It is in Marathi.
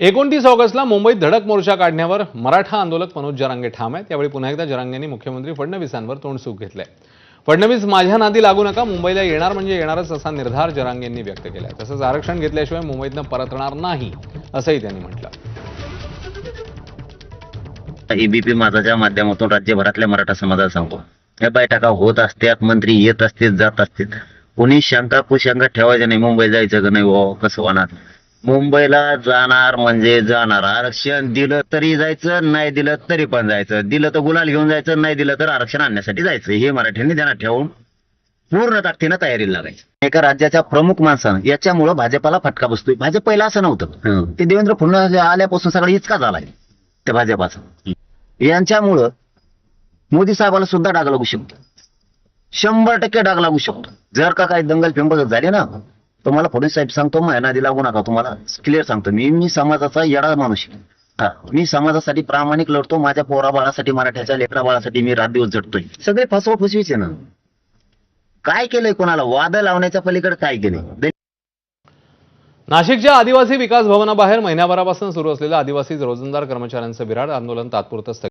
29 ऑगस्टला मुंबईत धडक मोर्चा काढण्यावर मराठा आंदोलक मनोज जरांगे ठाम आहेत। यावेळी पुन्हा एकदा जरांगेंनी मुख्यमंत्री फडणवीसांवर तोंडसूक घेतलंय। फडणवीस माझ्या नादी लागू नका, मुंबईला येणार म्हणजे येणारच असा निर्धार जरांगेंनी व्यक्त केलाय। तसंच आरक्षण घेतल्याशिवाय मुंबईतनं परतणार नाही असंही त्यांनी म्हटलं। एबीपी माझाच्या माध्यमातून राज्यभरातल्या मराठा समाजाला सांगतो, या बैठका होत असतात, मंत्री येत असतील, जात असतील, कोणी शंका कुशंका ठेवायचं नाही। मुंबई जायचं का नाही, हो कसं होणार? मुंबईला जाणार म्हणजे जाणार। आरक्षण दिलं तरी जायचं, नाही दिलं तरी पण जायचं। दिलं तर गुलाल घेऊन जायचं, नाही दिलं तर आरक्षण आणण्यासाठी जायचं। हे मराठ्यांनी ध्यानात ठेवून पूर्ण ताकदीनं तयारीला लागायचं। एका राज्याच्या प्रमुख माणसानं याच्यामुळं भाजपाला फटका बसतोय। भाजप पहिला असं नव्हतं, ते देवेंद्र फडणवीस आल्यापासून सगळं इचका झालाय त्या भाजपाचा। यांच्यामुळं मोदी साहेबाला सुद्धा डाग लागू शकतो, 100% डाग लागू शकतो। जर का काही दंगल फेंबल झाली ना, तर मला फडणवीस साहेब सांगतो, माझ्या नादी लागू नका। तुम्हाला क्लिअर सांगतो, मी समाजाचा येडा माणूस आहे। मी समाजासाठी प्रामाणिक लढतो। माझ्या पोरा बाळासाठी, मराठ्याच्या लेकरा बाळासाठी मी रात दिवस झटतोय। सगळे फसवीच आहे ना। काय केलंय कोणाला? वाद लावण्याच्या पलीकडे काय केलंय? नाशिकच्या आदिवासी विकास भवनाबाहेर महिन्याभरापासून सुरू असलेलं आदिवासी रोजंदार कर्मचाऱ्यांचं बिऱ्हाड आंदोलन तात्पुरतं स्थगित